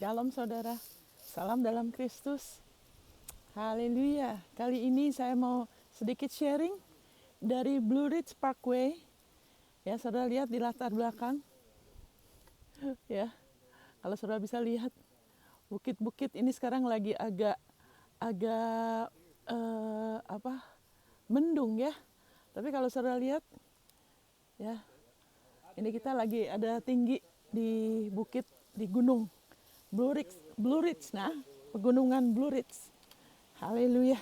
Shalom saudara, salam dalam Kristus. Haleluya. Kali ini saya mau sedikit sharing dari Blue Ridge Parkway. Ya, saudara lihat di latar belakang. Ya, kalau saudara bisa lihat bukit-bukit ini sekarang lagi agak mendung ya. Tapi kalau saudara lihat, ya, ini kita lagi ada tinggi di bukit di gunung Blue Ridge, nah, pegunungan Blue Ridge. Haleluya.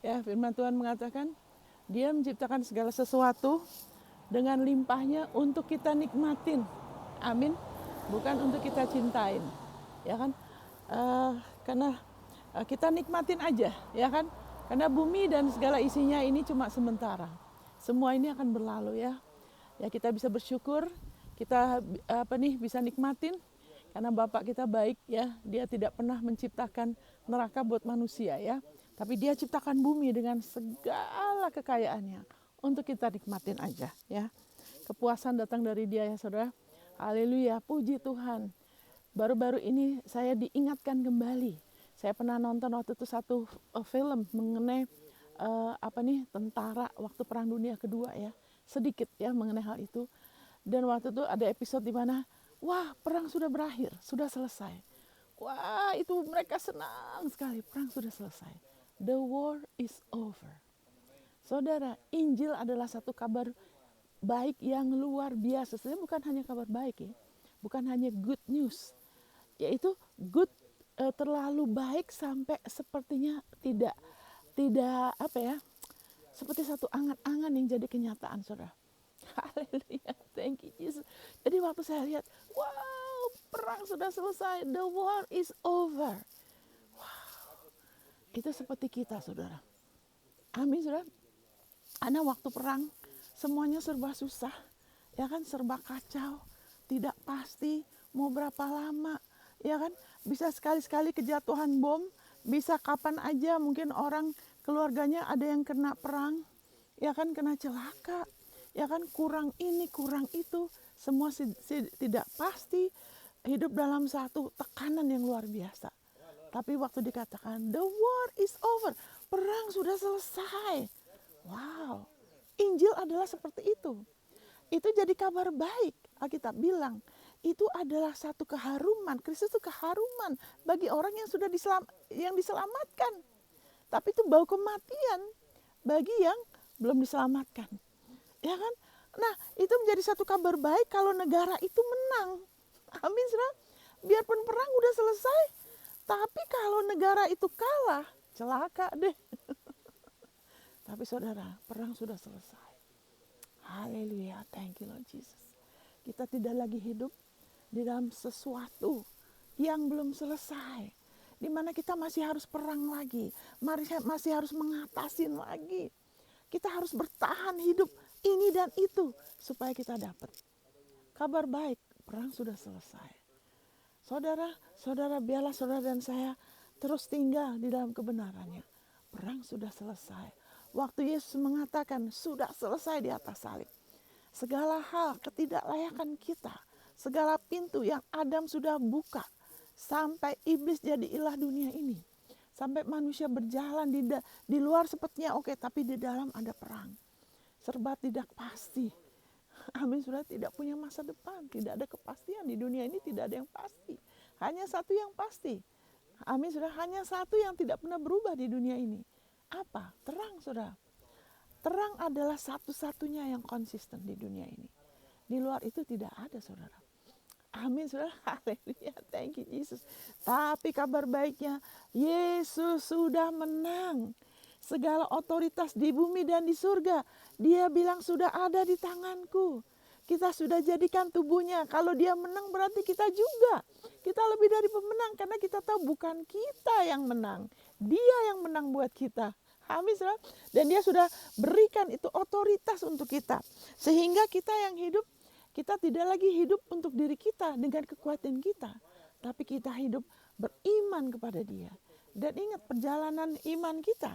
Ya, firman Tuhan mengatakan, Dia menciptakan segala sesuatu dengan limpahnya untuk kita nikmatin. Amin. Bukan untuk kita cintain. Ya kan? Karena kita nikmatin aja, ya kan? Karena bumi dan segala isinya ini cuma sementara. Semua ini akan berlalu ya. Ya, kita bisa bersyukur, kita bisa nikmatin karena Bapak kita baik ya, Dia tidak pernah menciptakan neraka buat manusia ya. Tapi Dia ciptakan bumi dengan segala kekayaannya untuk kita nikmatin aja ya. Kepuasan datang dari Dia ya saudara. Haleluya, puji Tuhan. Baru-baru ini saya diingatkan kembali. Saya pernah nonton waktu itu satu film mengenai tentara waktu Perang Dunia Kedua ya. Sedikit ya mengenai hal itu. Dan waktu itu ada episode di mana wah, perang sudah berakhir, sudah selesai. Wah, itu mereka senang sekali, perang sudah selesai. The war is over. Saudara, Injil adalah satu kabar baik yang luar biasa. Sebenarnya bukan hanya kabar baik ya, bukan hanya good news. Yaitu good terlalu baik sampai sepertinya tidak seperti satu angan-angan yang jadi kenyataan, saudara. Haleluya, thank you Jesus. Jadi waktu saya lihat, wow, perang sudah selesai, the war is over. Wow, itu seperti kita saudara. Amin saudara. Karena waktu perang semuanya serba susah, ya kan, serba kacau, tidak pasti mau berapa lama, ya kan, bisa sekali-sekali kejatuhan bom, bisa kapan aja mungkin orang keluarganya ada yang kena perang, ya kan, kena celaka. Ya kan, kurang ini, kurang itu, semua tidak pasti, hidup dalam satu tekanan yang luar biasa. Tapi waktu dikatakan, the war is over, perang sudah selesai. Wow, Injil adalah seperti itu. Itu jadi kabar baik, Alkitab bilang. Itu adalah satu keharuman, Kristus itu keharuman bagi orang yang sudah diselamatkan. Tapi itu bau kematian bagi yang belum diselamatkan. Ya kan? Nah, itu menjadi satu kabar baik kalau negara itu menang. Amin, saudara. Biarpun perang udah selesai, tapi kalau negara itu kalah, celaka deh. Tapi saudara, perang sudah selesai. Haleluya, thank you Lord Jesus. Kita tidak lagi hidup di dalam sesuatu yang belum selesai, di mana kita masih harus perang lagi, masih harus mengatasin lagi. Kita harus bertahan hidup ini dan itu supaya kita dapat kabar baik, perang sudah selesai. Saudara, biarlah saudara dan saya terus tinggal di dalam kebenarannya. Perang sudah selesai. Waktu Yesus mengatakan sudah selesai di atas salib, segala hal ketidaklayakan kita, segala pintu yang Adam sudah buka, sampai iblis jadi ilah dunia ini, sampai manusia berjalan di luar sepertinya oke, tapi di dalam ada perang. Serba tidak pasti. Amin, saudara, tidak punya masa depan, tidak ada kepastian di dunia ini, tidak ada yang pasti. Hanya satu yang pasti. Amin, saudara, hanya satu yang tidak pernah berubah di dunia ini. Apa? Terang, saudara. Terang adalah satu-satunya yang konsisten di dunia ini. Di luar itu tidak ada, saudara. Amin, saudara. Haleluya, thank you Jesus. Tapi kabar baiknya, Yesus sudah menang. Segala otoritas di bumi dan di surga, Dia bilang sudah ada di tanganku. Kita sudah jadikan tubuhnya. Kalau Dia menang berarti kita juga. Kita lebih dari pemenang karena kita tahu bukan kita yang menang. Dia yang menang buat kita. Amin, saudara. Dan Dia sudah berikan itu otoritas untuk kita. Sehingga kita yang hidup, kita tidak lagi hidup untuk diri kita dengan kekuatan kita. Tapi kita hidup beriman kepada Dia. Dan ingat, perjalanan iman kita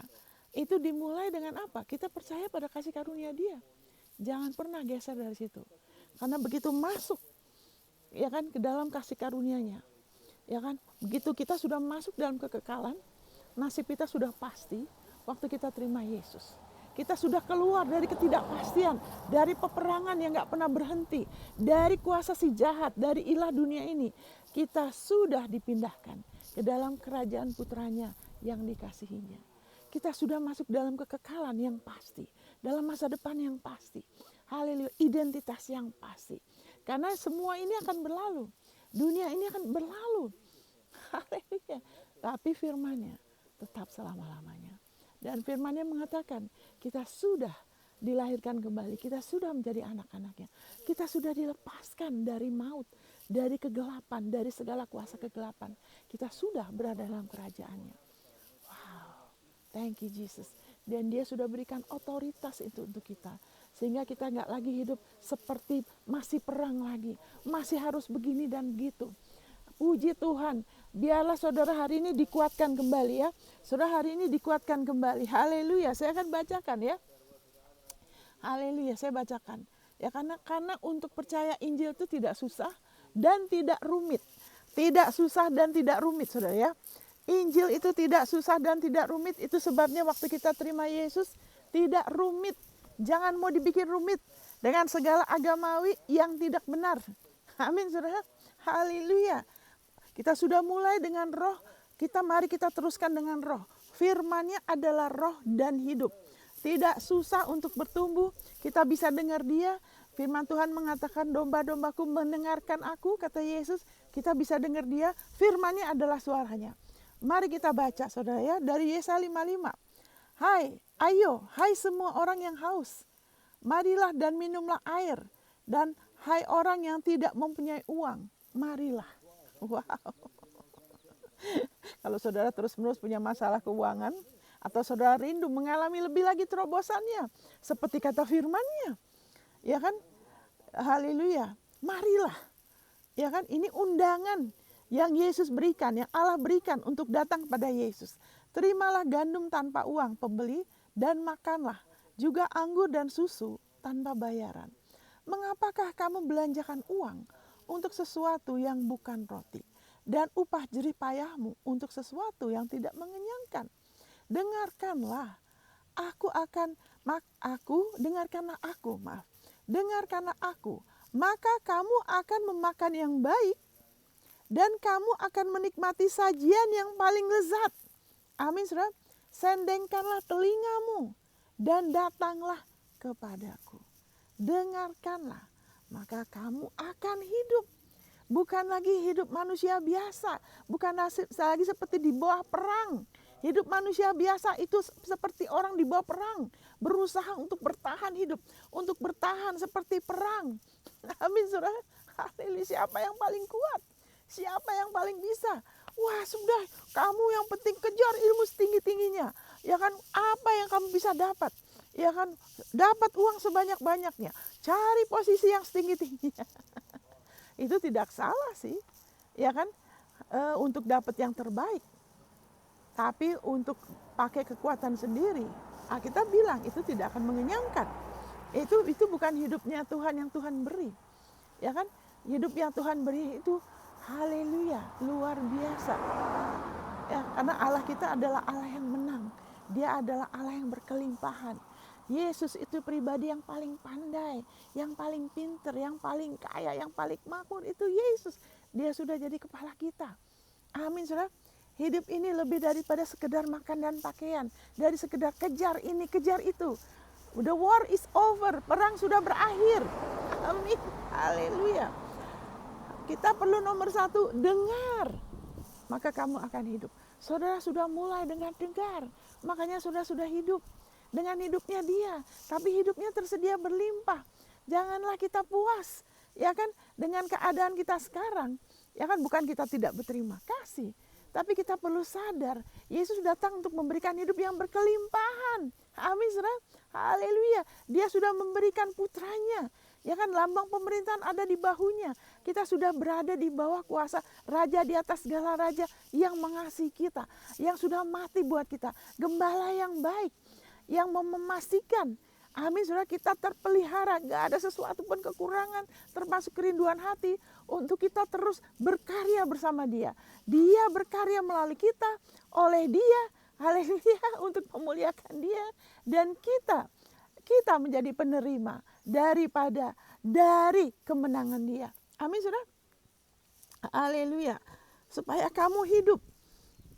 itu dimulai dengan apa? Kita percaya pada kasih karunia Dia. Jangan pernah geser dari situ. Karena begitu masuk ya kan ke dalam kasih karunia-Nya, Ya kan? Begitu kita sudah masuk dalam kekekalan, nasib kita sudah pasti waktu kita terima Yesus. Kita sudah keluar dari ketidakpastian, dari peperangan yang gak pernah berhenti, dari kuasa si jahat, dari ilah dunia ini. Kita sudah dipindahkan ke dalam kerajaan putranya yang dikasihinya. Kita sudah masuk dalam kekekalan yang pasti, dalam masa depan yang pasti. Haleluya, identitas yang pasti. Karena semua ini akan berlalu. Dunia ini akan berlalu. Haleluya. Tapi firman-Nya tetap selama-lamanya. Dan firman-Nya mengatakan, kita sudah dilahirkan kembali, kita sudah menjadi anak-anaknya. Kita sudah dilepaskan dari maut, dari kegelapan, dari segala kuasa kegelapan. Kita sudah berada dalam kerajaan-Nya. Wow, thank you Jesus. Dan Dia sudah berikan otoritas itu untuk kita. Sehingga kita nggak lagi hidup seperti masih perang lagi. Masih harus begini dan begitu. Puji Tuhan, biarlah saudara hari ini dikuatkan kembali ya. Saudara hari ini dikuatkan kembali. Haleluya, saya akan bacakan ya. Haleluya, saya bacakan. Ya karena untuk percaya Injil itu tidak susah dan tidak rumit. Tidak susah dan tidak rumit, Saudara ya. Injil itu tidak susah dan tidak rumit. Itu sebabnya waktu kita terima Yesus tidak rumit. Jangan mau dibikin rumit dengan segala agamawi yang tidak benar. Amin, Saudara. Haleluya. Kita sudah mulai dengan roh, mari kita teruskan dengan roh. Firman-Nya adalah roh dan hidup. Tidak susah untuk bertumbuh, kita bisa dengar Dia. Firman Tuhan mengatakan, domba-dombaku mendengarkan aku, kata Yesus. Kita bisa dengar Dia, firman-Nya adalah suaranya. Mari kita baca, saudara ya, dari Yesaya 55. Hai semua orang yang haus, marilah dan minumlah air. Dan hai orang yang tidak mempunyai uang, marilah. Wow. Kalau saudara terus-menerus punya masalah keuangan, atau saudara rindu mengalami lebih lagi terobosannya, seperti kata firman-Nya, ya kan? Haleluya, marilah. Ya kan? Ini undangan yang Yesus berikan, yang Allah berikan untuk datang kepada Yesus. Terimalah gandum tanpa uang pembeli dan makanlah juga anggur dan susu tanpa bayaran. Mengapakah kamu belanjakan uang untuk sesuatu yang bukan roti, dan upah jerih payahmu untuk sesuatu yang tidak mengenyangkan? Dengarkanlah dengarkanlah aku, maka kamu akan memakan yang baik, dan kamu akan menikmati sajian yang paling lezat. Amin, saudara. Sendengkanlah telingamu dan datanglah kepadaku. Dengarkanlah, maka kamu akan hidup. Bukan lagi hidup manusia biasa. Bukan lagi seperti di bawah perang. Hidup manusia biasa itu seperti orang di bawah perang. Berusaha untuk bertahan hidup. Untuk bertahan seperti perang. Amin, saudara. Haleluya. Siapa yang paling kuat? Siapa yang paling bisa? Wah, sudah, kamu yang penting kejar ilmu setinggi-tingginya. Ya kan, apa yang kamu bisa dapat? Ya kan, dapat uang sebanyak-banyaknya. Cari posisi yang setinggi-tingginya. Itu tidak salah sih. Ya kan, untuk dapat yang terbaik. Tapi untuk pakai kekuatan sendiri, kita bilang itu tidak akan mengenyangkan. Itu bukan hidupnya Tuhan yang Tuhan beri. Ya kan, hidup yang Tuhan beri itu haleluya, luar biasa. Ya, karena Allah kita adalah Allah yang menang. Dia adalah Allah yang berkelimpahan. Yesus itu pribadi yang paling pandai, yang paling pinter, yang paling kaya, yang paling makmur. Itu Yesus. Dia sudah jadi kepala kita. Amin, saudara. Hidup ini lebih daripada sekedar makan dan pakaian. Dari sekedar kejar ini, kejar itu. The war is over. Perang sudah berakhir. Amin. Haleluya. Kita perlu nomor satu, dengar. Maka kamu akan hidup. Saudara sudah mulai dengan dengar. Makanya saudara sudah hidup. Dengan hidupnya Dia. Tapi hidupnya tersedia berlimpah. Janganlah kita puas. Ya kan? Dengan keadaan kita sekarang. Ya kan? Bukan kita tidak berterima kasih. Tapi kita perlu sadar, Yesus datang untuk memberikan hidup yang berkelimpahan. Amin, saudara. Haleluya. Dia sudah memberikan putranya. Ya kan, lambang pemerintahan ada di bahunya. Kita sudah berada di bawah kuasa raja di atas segala raja yang mengasihi kita. Yang sudah mati buat kita. Gembala yang baik. Yang memastikan Amin, saudara, kita terpelihara, gak ada sesuatu pun kekurangan, termasuk kerinduan hati, untuk kita terus berkarya bersama dia. Dia berkarya melalui kita, oleh dia, haleluya, untuk memuliakan dia. Dan kita menjadi penerima dari kemenangan dia. Amin, saudara. Haleluya. Supaya kamu hidup.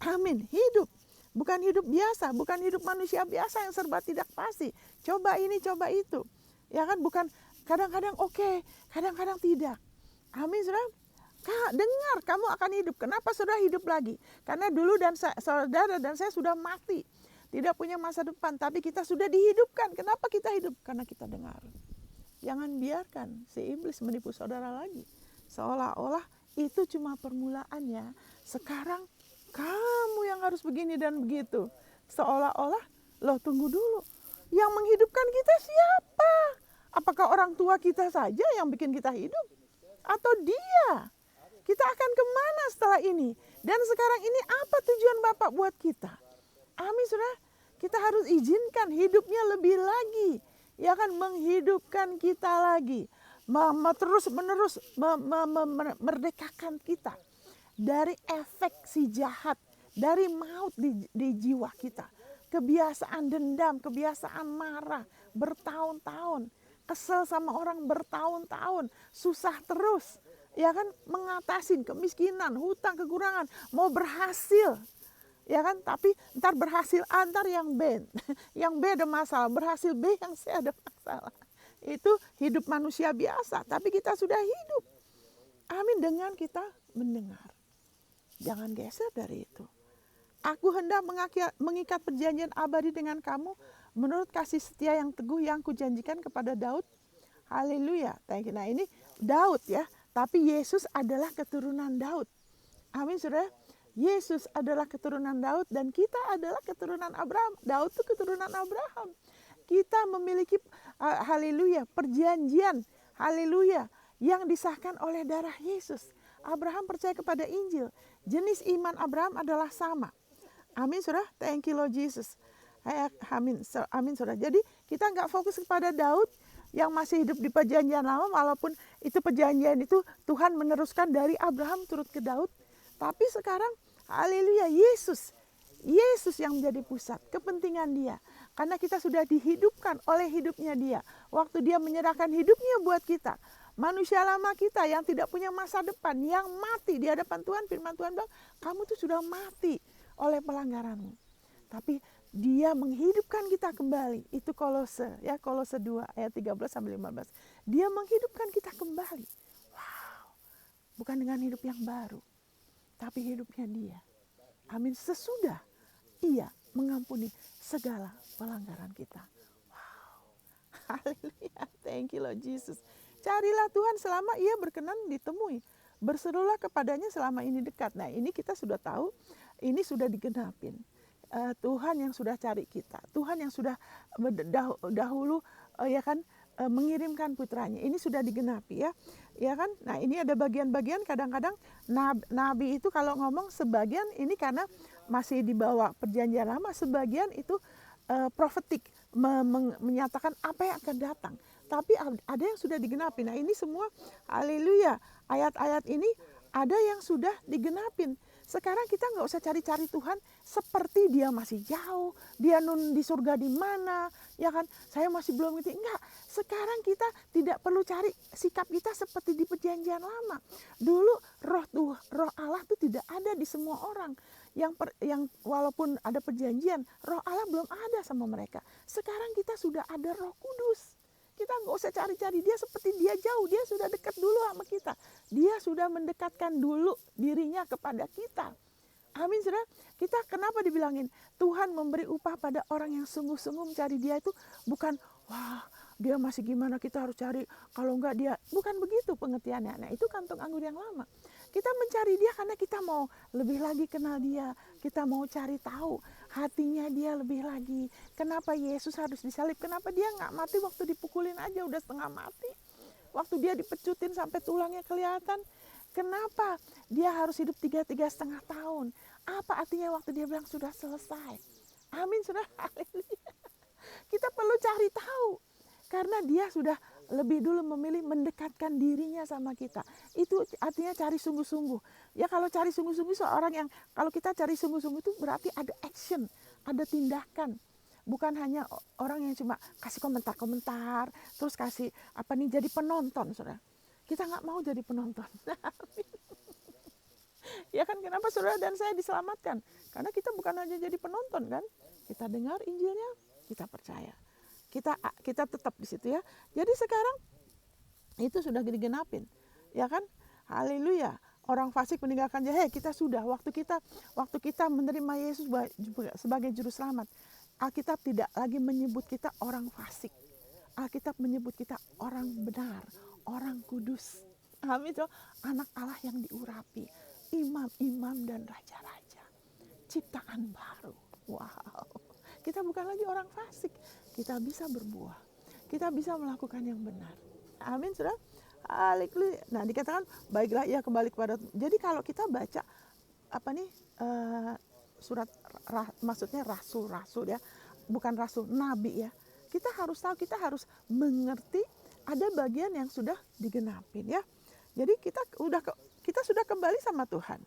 Amin, hidup. Bukan hidup biasa, bukan hidup manusia biasa yang serba tidak pasti. Coba ini, coba itu. Ya kan, bukan kadang-kadang oke, kadang-kadang tidak. Amin, saudara. Dengar, kamu akan hidup. Kenapa saudara hidup lagi? Karena dulu saudara dan saya sudah mati. Tidak punya masa depan, tapi kita sudah dihidupkan. Kenapa kita hidup? Karena kita dengar. Jangan biarkan si iblis menipu saudara lagi. Seolah-olah itu cuma permulaannya. Sekarang kamu yang harus begini dan begitu. Seolah-olah, loh tunggu dulu. Yang menghidupkan kita siapa? Apakah orang tua kita saja yang bikin kita hidup? Atau dia? Kita akan kemana setelah ini? Dan sekarang ini apa tujuan Bapak buat kita? Amin, saudara. Kita harus izinkan hidupnya lebih lagi. Ya kan, menghidupkan kita lagi. Terus menerus merdekakan kita dari efek si jahat, dari maut di jiwa kita. Kebiasaan dendam, kebiasaan marah bertahun-tahun, kesel sama orang bertahun-tahun, susah terus, ya kan, mengatasi kemiskinan, hutang, kekurangan, mau berhasil, ya kan, tapi ntar berhasil antar yang B, yang B ada masalah, berhasil B yang C ada masalah. Itu hidup manusia biasa, tapi kita sudah hidup. Amin, dengan kita mendengar. Jangan geser dari itu. Aku hendak mengikat perjanjian abadi dengan kamu menurut kasih setia yang teguh yang kujanjikan kepada Daud. Haleluya. Nah ini Daud ya. Tapi Yesus adalah keturunan Daud. Amin, saudara. Yesus adalah keturunan Daud dan kita adalah keturunan Abraham. Daud itu keturunan Abraham. Kita memiliki haleluya perjanjian. Haleluya. Yang disahkan oleh darah Yesus. Abraham percaya kepada Injil. Jenis iman Abraham adalah sama. Amin, saudara. Thank you Lord Jesus. Amin, amin, saudara. Jadi kita nggak fokus kepada Daud yang masih hidup di perjanjian lama, walaupun itu perjanjian itu Tuhan meneruskan dari Abraham turut ke Daud. Tapi sekarang, haleluya, Yesus yang menjadi pusat kepentingan dia. Karena kita sudah dihidupkan oleh hidupnya dia. Waktu dia menyerahkan hidupnya buat kita. Manusia lama kita yang tidak punya masa depan, yang mati di hadapan Tuhan, firman Tuhan bilang, kamu tuh sudah mati oleh pelanggaranmu. Tapi dia menghidupkan kita kembali. Itu Kolose 2 ayat 13 sampai 15. Dia menghidupkan kita kembali. Wow. Bukan dengan hidup yang baru, tapi hidupnya dia. Amin, sesudah ia mengampuni segala pelanggaran kita. Wow. Haleluya. Thank you Lord Jesus. Carilah Tuhan selama ia berkenan ditemui. Berserulah kepadanya selama ini dekat. Nah, ini kita sudah tahu, ini sudah digenapin. Tuhan yang sudah cari kita, Tuhan yang sudah dahulu ya kan mengirimkan putranya. Ini sudah digenapi ya kan. Nah, ini ada bagian-bagian kadang-kadang nabi itu kalau ngomong sebagian ini karena masih di bawah perjanjian lama, sebagian itu profetik menyatakan apa yang akan datang. Tapi ada yang sudah digenapi. Nah, ini semua haleluya. Ayat-ayat ini ada yang sudah digenapin. Sekarang kita nggak usah cari-cari Tuhan seperti dia masih jauh, dia di surga di mana, ya kan? Saya masih belum ngerti. Enggak. Sekarang kita tidak perlu cari sikap kita seperti di perjanjian lama. Dulu roh Allah itu tidak ada di semua orang. Yang walaupun ada perjanjian, roh Allah belum ada sama mereka. Sekarang kita sudah ada Roh Kudus. Kita nggak usah cari-cari dia seperti dia jauh, dia sudah dekat dulu sama kita. Dia sudah mendekatkan dulu dirinya kepada kita. Amin, saudara. Kita kenapa dibilangin Tuhan memberi upah pada orang yang sungguh-sungguh mencari dia itu bukan wah dia masih gimana kita harus cari, kalau enggak dia, bukan begitu pengertiannya. Nah, itu kantong anggur yang lama. Kita mencari dia karena kita mau lebih lagi kenal dia. Kita mau cari tahu hatinya dia lebih lagi. Kenapa Yesus harus disalib? Kenapa dia nggak mati waktu dipukulin aja udah setengah mati? Waktu dia dipecutin sampai tulangnya kelihatan. Kenapa dia harus hidup 3,5 tahun? Apa artinya waktu dia bilang sudah selesai? Amin, saudara. Haleluya. kita perlu cari tahu. Karena dia sudah lebih dulu memilih mendekatkan dirinya sama kita. Itu artinya cari sungguh-sungguh. Ya kalau cari sungguh-sungguh seorang yang, kalau kita cari sungguh-sungguh itu berarti ada action, ada tindakan. Bukan hanya orang yang cuma kasih komentar-komentar, terus kasih apa nih jadi penonton, saudara. Kita nggak mau jadi penonton. Ya kan, kenapa saudara dan saya diselamatkan? Karena kita bukan hanya jadi penonton kan. Kita dengar Injilnya, kita percaya. Kita tetap di situ ya. Jadi sekarang itu sudah digenapin. Ya kan? Haleluya. Orang fasik meninggalkan jahat. Kita sudah waktu kita menerima Yesus sebagai juru selamat. Alkitab tidak lagi menyebut kita orang fasik. Alkitab menyebut kita orang benar, orang kudus. Amin. Anak Allah yang diurapi, imam-imam dan raja-raja, ciptaan baru. Wow, kita bukan lagi orang fasik, kita bisa berbuah, kita bisa melakukan yang benar. Amin, saudara. Haleluya. Nah, dikatakan baiklah ia kembali kepada. Jadi kalau kita baca apa nih surat maksudnya rasul ya, bukan rasul, nabi ya. Kita harus tahu, kita harus mengerti ada bagian yang sudah digenapin ya. Jadi kita sudah kembali sama Tuhan.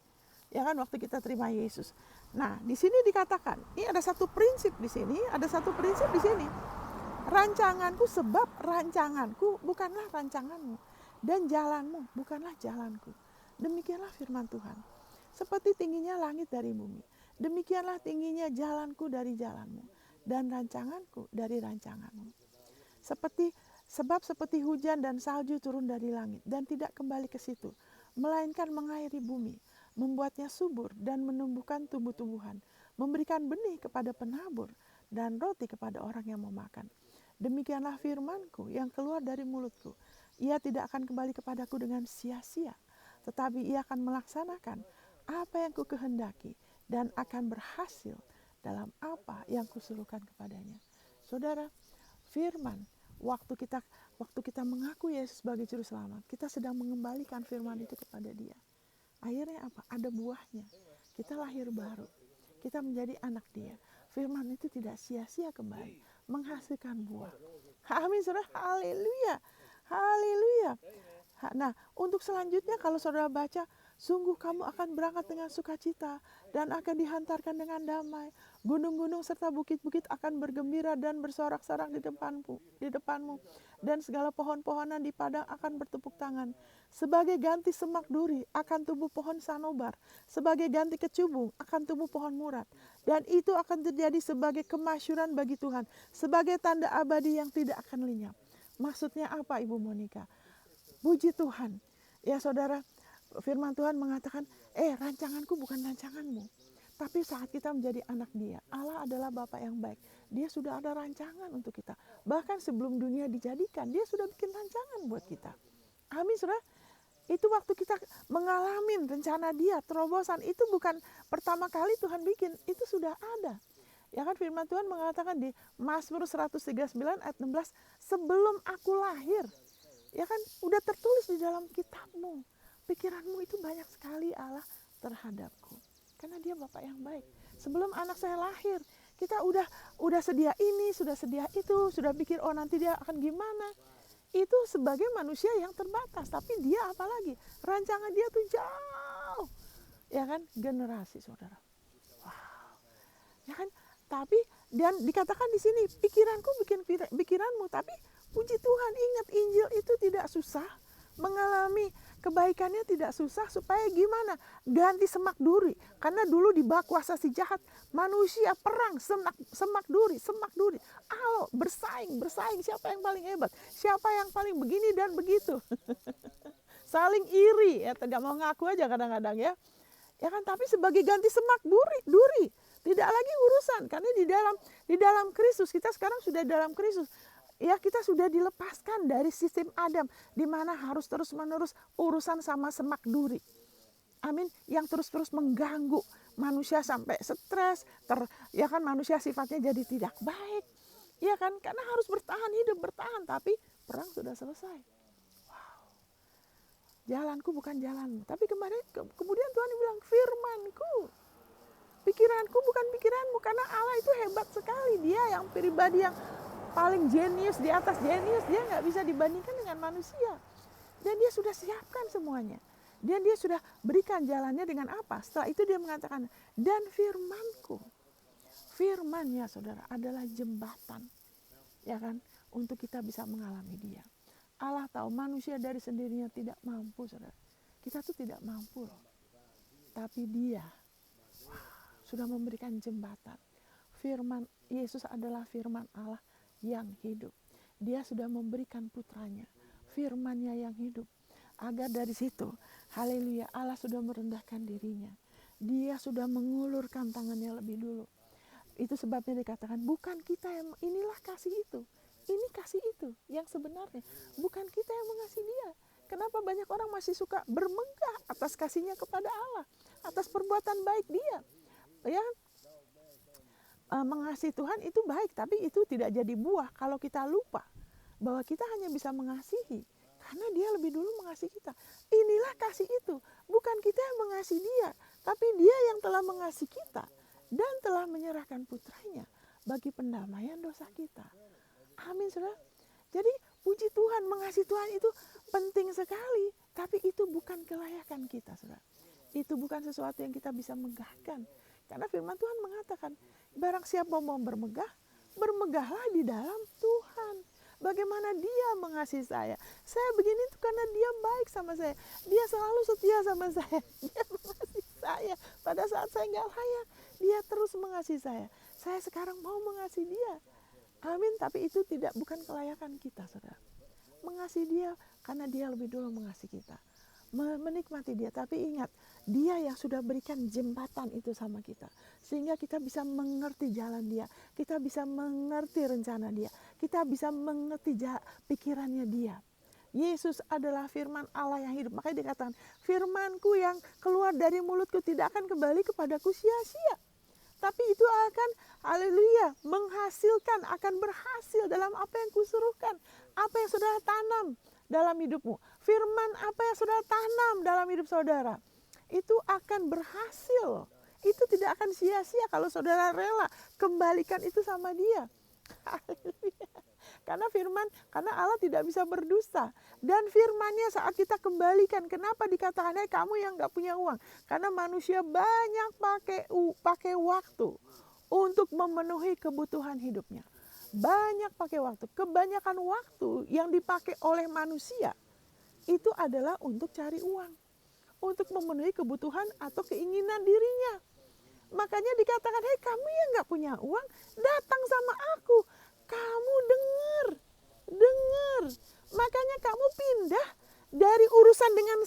Ya kan, waktu kita terima Yesus. Nah, di sini dikatakan, ini ada satu prinsip di sini, Rancanganku sebab rancanganku bukanlah rancanganmu, dan jalanmu bukanlah jalanku. Demikianlah firman Tuhan. Seperti tingginya langit dari bumi, demikianlah tingginya jalanku dari jalanmu, dan rancanganku dari rancanganmu. Sebab seperti hujan dan salju turun dari langit dan tidak kembali ke situ, melainkan mengairi bumi, membuatnya subur dan menumbuhkan tumbuh-tumbuhan, memberikan benih kepada penabur dan roti kepada orang yang memakan. Demikianlah firmanku yang keluar dari mulutku. Ia tidak akan kembali kepadaku dengan sia-sia, tetapi ia akan melaksanakan apa yang kukehendaki dan akan berhasil dalam apa yang kusuruhkan kepadanya. Saudara, firman, waktu kita mengaku Yesus sebagai juru selamat, kita sedang mengembalikan firman itu kepada Dia. Akhirnya apa? Ada buahnya. Kita lahir baru. Kita menjadi anak Dia. Firman itu tidak sia-sia kembali, menghasilkan buah. Amin, saudara. Haleluya. Haleluya. Nah, untuk selanjutnya kalau saudara baca, sungguh kamu akan berangkat dengan sukacita dan akan dihantarkan dengan damai. Gunung-gunung serta bukit-bukit akan bergembira dan bersorak-sorak di depanmu. Dan segala pohon-pohonan di padang akan bertepuk tangan. Sebagai ganti semak duri akan tumbuh pohon sanobar. Sebagai ganti kecubung akan tumbuh pohon murad. Dan itu akan terjadi sebagai kemasyuran bagi Tuhan. Sebagai tanda abadi yang tidak akan lenyap. Maksudnya apa, Ibu Monica? Puji Tuhan. Ya saudara, firman Tuhan mengatakan, rancanganku bukan rancanganmu. Tapi saat kita menjadi anak Dia, Allah adalah Bapa yang baik. Dia sudah ada rancangan untuk kita. Bahkan sebelum dunia dijadikan, Dia sudah bikin rancangan buat kita. Amin, saudara. Itu waktu kita mengalami rencana Dia, terobosan, itu bukan pertama kali Tuhan bikin, itu sudah ada. Ya kan, firman Tuhan mengatakan di Mazmur 139 ayat 16, sebelum aku lahir, ya kan, udah tertulis di dalam kitabmu. Pikiranmu itu banyak sekali Allah terhadapku. Karena Dia Bapa yang baik. Sebelum anak saya lahir, kita udah sedia ini, sudah sedia itu, sudah pikir nanti dia akan gimana. Itu sebagai manusia yang terbatas, tapi Dia apalagi? Rancangan Dia tuh jauh. Ya kan, generasi, saudara. Wow. Ya kan? Tapi dan dikatakan di sini, pikiranku bikin pikiranmu, tapi puji Tuhan, ingat Injil itu tidak susah. Mengalami kebaikannya tidak susah, supaya gimana? Ganti semak duri. Karena dulu di bawah kuasa si jahat, manusia perang, semak duri. Ayo bersaing, siapa yang paling hebat? Siapa yang paling begini dan begitu? Saling iri, ya tidak mau ngaku aja kadang-kadang ya. Ya kan, tapi sebagai ganti semak duri. Tidak lagi urusan, karena di dalam Kristus, kita sekarang sudah dalam Kristus. Ya, kita sudah dilepaskan dari sistem Adam, di mana harus terus-menerus urusan sama semak duri. Amin. Yang terus-terus mengganggu manusia sampai stres, ya kan, manusia sifatnya jadi tidak baik. Ya kan, karena harus bertahan, tapi perang sudah selesai. Wow. Jalanku bukan jalanmu, tapi kemudian Tuhan bilang, firmanku. Pikiranku bukan pikiranmu, karena Allah itu hebat sekali. Dia yang pribadi yang paling jenius di atas jenius, dia nggak bisa dibandingkan dengan manusia. Dan dia sudah siapkan semuanya. Dan dia sudah berikan jalannya dengan apa? Setelah itu dia mengatakan, dan firmanku. Firmannya saudara adalah jembatan. Ya kan? Untuk kita bisa mengalami dia. Allah tahu manusia dari sendirinya tidak mampu saudara. Kita tuh tidak mampu loh. Tapi dia sudah memberikan jembatan. Firman Yesus adalah firman Allah yang hidup. Dia sudah memberikan putranya. Firman-Nya yang hidup. Agar dari situ, haleluya, Allah sudah merendahkan dirinya. Dia sudah mengulurkan tangannya lebih dulu. Itu sebabnya dikatakan, bukan kita yang, inilah kasih itu. Ini kasih itu yang sebenarnya. Bukan kita yang mengasihi dia. Kenapa banyak orang masih suka bermegah atas kasihnya kepada Allah. Atas perbuatan baik dia. Ya, mengasihi Tuhan itu baik, tapi itu tidak jadi buah kalau kita lupa bahwa kita hanya bisa mengasihi karena dia lebih dulu mengasihi kita. Inilah kasih itu, bukan kita yang mengasihi dia, tapi dia yang telah mengasihi kita dan telah menyerahkan putranya bagi pendamaian dosa kita. Amin, saudara. Jadi puji Tuhan, mengasihi Tuhan itu penting sekali, tapi itu bukan kelayakan kita, saudara. Itu bukan sesuatu yang kita bisa megahkan. Karena firman Tuhan mengatakan, barang siapa mau bermegah, bermegahlah di dalam Tuhan. Bagaimana dia mengasihi saya. Saya begini itu karena dia baik sama saya. Dia selalu setia sama saya. Dia mengasihi saya. Pada saat saya gak layak, dia terus mengasihi saya. Saya sekarang mau mengasihi dia. Amin, tapi itu bukan kelayakan kita, saudara. Mengasihi dia karena dia lebih dulu mengasihi kita. Menikmati dia, tapi ingat, dia yang sudah berikan jembatan itu sama kita, sehingga kita bisa mengerti jalan dia, kita bisa mengerti rencana dia, kita bisa mengerti pikirannya dia. Yesus adalah firman Allah yang hidup. Makanya dikatakan, firmanku yang keluar dari mulutku tidak akan kembali kepadaku sia-sia, tapi itu akan, haleluya, menghasilkan, akan berhasil dalam apa yang kusuruhkan, apa yang saudara tanam dalam hidupmu. Firman apa yang saudara tanam dalam hidup saudara, itu akan berhasil. Itu tidak akan sia-sia kalau saudara rela kembalikan itu sama dia. Haleluya. Karena Allah tidak bisa berdusta. Dan firmannya saat kita kembalikan, kenapa dikatakan, kamu yang gak punya uang? Karena manusia banyak pakai waktu untuk memenuhi kebutuhan hidupnya. Banyak pakai waktu. Kebanyakan waktu yang dipakai oleh manusia itu adalah untuk cari uang, untuk memenuhi kebutuhan atau keinginan dirinya. Makanya dikatakan, kamu yang gak punya uang, datang sama aku. Kamu dengar. Makanya kamu pindah dari urusan dengan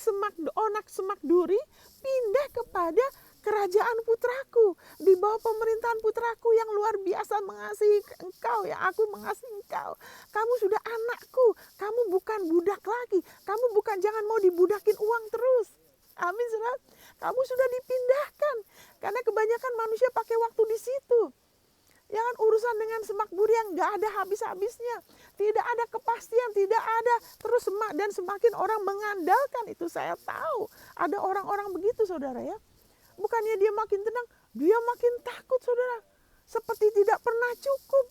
onak semak duri, pindah kepada kerajaan putraku, di bawah pemerintahan putraku yang luar biasa mengasihi engkau, yang aku mengasihi engkau. Kamu sudah anakku, kamu bukan budak lagi, kamu bukan, jangan mau dibudakin uang terus. Amin, saudara. Kamu sudah dipindahkan, karena kebanyakan manusia pakai waktu di situ. Jangan urusan dengan semak duri yang gak ada habis-habisnya. Tidak ada kepastian, tidak ada. Terus dan semakin orang mengandalkan, itu saya tahu. Ada orang-orang begitu, saudara ya. Bukannya dia makin tenang, dia makin takut, saudara. Seperti tidak pernah cukup.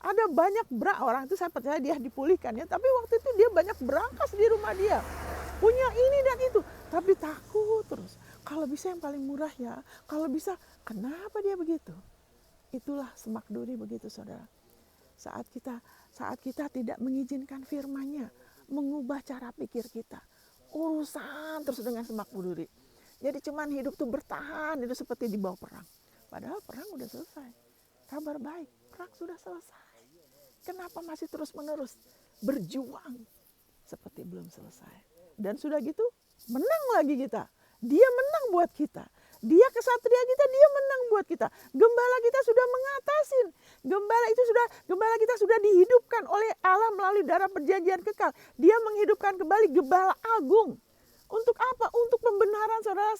Ada banyak orang itu, saya percaya dia dipulihkan ya. Tapi waktu itu dia banyak berangkas di rumah dia. Punya ini dan itu. Tapi takut terus. Kalau bisa yang paling murah ya. Kalau bisa, kenapa dia begitu? Itulah semak duri begitu, saudara. Saat kita tidak mengizinkan firman-Nya mengubah cara pikir kita. Urusan terus dengan semak duri. Jadi cuman hidup tuh bertahan, itu seperti di bawah perang. Padahal perang udah selesai. Kabar baik, perang sudah selesai. Kenapa masih terus-menerus berjuang seperti belum selesai? Dan sudah gitu, menang lagi kita. Dia menang buat kita. Dia kesatria kita, dia menang buat kita. Gembala kita sudah mengatasi. Gembala kita sudah dihidupkan oleh Allah melalui darah perjanjian kekal. Dia menghidupkan kembali gembala agung. Untuk apa? Untuk pembenaran saudara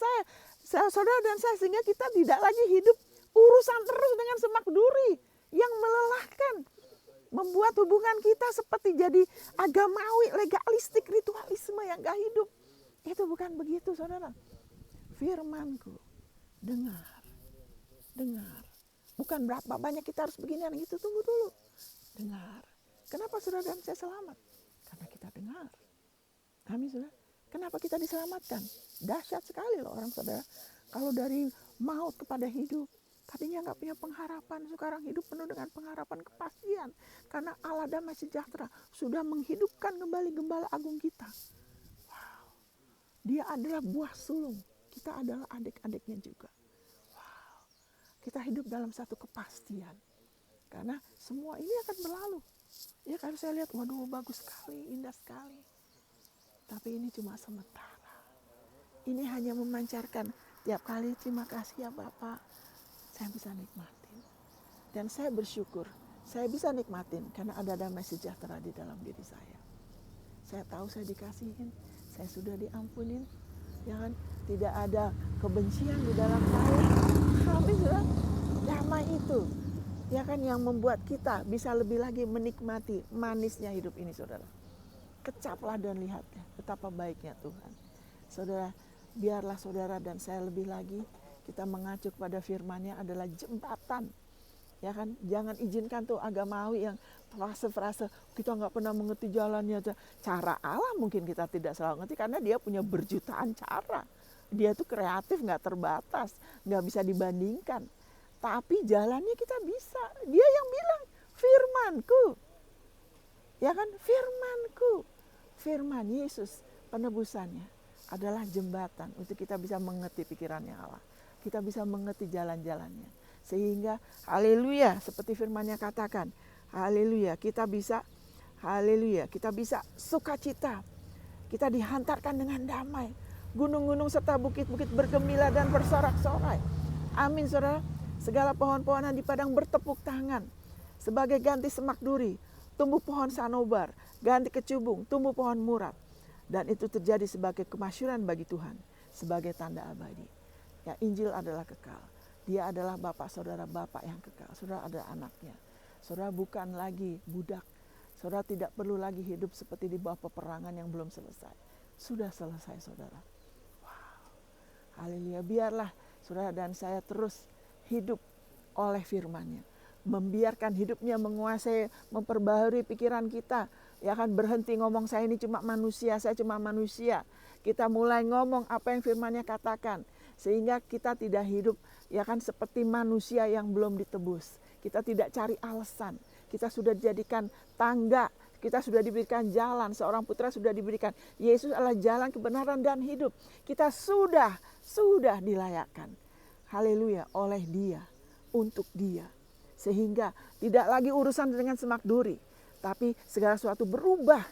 dan saya, sehingga kita tidak lagi hidup urusan terus dengan semak duri yang melelahkan, membuat hubungan kita seperti jadi agamawi, legalistik, ritualisme yang gak hidup. Itu bukan begitu, saudara. Firmanku, dengar. Bukan berapa banyak kita harus beginian gitu, tunggu dulu. Dengar. Kenapa saudara dan saya selamat? Karena kita dengar. Amin saudara. Kenapa kita diselamatkan? Dahsyat sekali loh orang saudara. Kalau dari maut kepada hidup, tadinya nggak punya pengharapan, sekarang hidup penuh dengan pengharapan, kepastian. Karena Allah damai sejahtera sudah menghidupkan kembali gembala agung kita. Wow. Dia adalah buah sulung, kita adalah adik-adiknya juga. Wow. Kita hidup dalam satu kepastian. Karena semua ini akan berlalu. Ya kalau saya lihat, waduh bagus sekali, indah sekali. Tapi ini cuma sementara. Ini hanya memancarkan tiap kali, terima kasih ya Bapak, saya bisa nikmatin. Dan saya bersyukur, saya bisa nikmatin karena ada damai sejahtera di dalam diri saya. Saya tahu saya dikasihin, saya sudah diampunin, ya kan? Tidak ada kebencian di dalam saya. Habis damai itu, ya kan, yang membuat kita bisa lebih lagi menikmati manisnya hidup ini, saudara. Kecaplah dan lihatlah betapa baiknya Tuhan. Saudara, biarlah saudara dan saya lebih lagi kita mengacu kepada firman-Nya adalah jembatan. Ya kan, jangan izinkan tuh agamawi yang frase-frase kita nggak pernah mengerti jalannya. Cara Allah mungkin kita tidak selalu ngerti karena dia punya berjutaan cara. Dia tuh kreatif, nggak terbatas, nggak bisa dibandingkan. Tapi jalannya kita bisa. Dia yang bilang firman-Ku. Ya kan, firman-Ku. Firman Yesus penebusannya adalah jembatan untuk kita bisa mengerti pikirannya Allah. Kita bisa mengerti jalan-jalannya. Sehingga haleluya, seperti firman-Nya katakan, haleluya, kita bisa sukacita. Kita dihantarkan dengan damai. Gunung-gunung serta bukit-bukit bergembira dan bersorak-sorai. Amin saudara. Segala pohon-pohonan di padang bertepuk tangan. Sebagai ganti semak duri, tumbuh pohon sanobar, ganti kecubung, tumbuh pohon murad. Dan itu terjadi sebagai kemasyuran bagi Tuhan, sebagai tanda abadi. Ya, Injil adalah kekal. Dia adalah Bapak saudara, Bapak yang kekal. Saudara adalah anaknya. Saudara bukan lagi budak. Saudara tidak perlu lagi hidup seperti di bawah peperangan yang belum selesai. Sudah selesai saudara. Wow. Haleluya. Biarlah saudara dan saya terus hidup oleh firman-Nya. Membiarkan hidupnya menguasai, memperbaharui pikiran kita. Ya kan, berhenti ngomong saya ini cuma manusia, saya cuma manusia. Kita mulai ngomong apa yang firman-Nya katakan. Sehingga kita tidak hidup ya kan seperti manusia yang belum ditebus. Kita tidak cari alasan. Kita sudah dijadikan tangga. Kita sudah diberikan jalan. Seorang putra sudah diberikan. Yesus adalah jalan, kebenaran, dan hidup. Kita sudah dilayakkan. Haleluya, oleh Dia, untuk Dia. Sehingga tidak lagi urusan dengan semak duri. Tapi segala sesuatu berubah.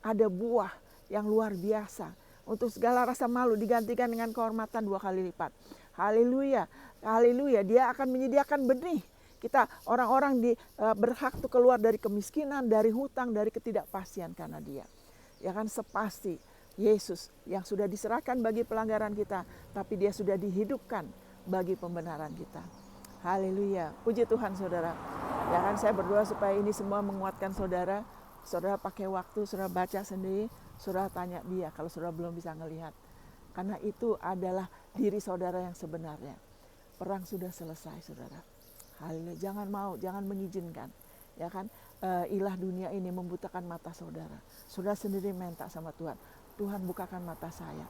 Ada buah yang luar biasa. Untuk segala rasa malu digantikan dengan kehormatan 2 kali lipat. Haleluya. Haleluya. Dia akan menyediakan benih. Kita orang-orang berhak tuh keluar dari kemiskinan, dari hutang, dari ketidakpastian karena Dia. Ya kan, sepasti Yesus yang sudah diserahkan bagi pelanggaran kita, tapi Dia sudah dihidupkan bagi pembenaran kita. Haleluya. Puji Tuhan saudara. Ya kan, saya berdoa supaya ini semua menguatkan saudara. Saudara pakai waktu, saudara baca sendiri, saudara tanya Dia kalau saudara belum bisa ngelihat. Karena itu adalah diri saudara yang sebenarnya. Perang sudah selesai saudara. Haleluya. Jangan mengizinkan. Ya kan, ilah dunia ini membutakan mata saudara. Saudara sendiri minta sama Tuhan. Tuhan bukakan mata saya.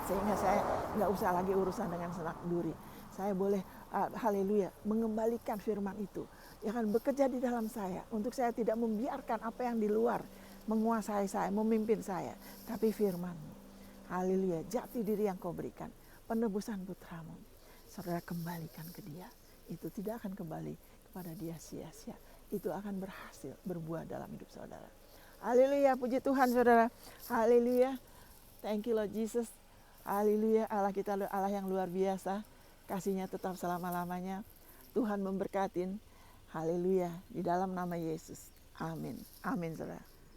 Sehingga saya nggak usah lagi urusan dengan semak duri. Saya boleh, haleluya, mengembalikan firman itu. Ya kan, bekerja di dalam saya. Untuk saya tidak membiarkan apa yang di luar menguasai saya, memimpin saya. Tapi firman-Mu. Haleluya, jati diri yang Kau berikan. Penebusan putramu. Saudara kembalikan ke Dia. Itu tidak akan kembali kepada Dia sia-sia. Itu akan berhasil berbuah dalam hidup saudara. Haleluya, puji Tuhan saudara. Haleluya. Thank you Lord Jesus. Haleluya, Allah kita Allah yang luar biasa. Kasih-Nya tetap selama-lamanya. Tuhan memberkatin. Haleluya, di dalam nama Yesus. Amin. Amin saudara.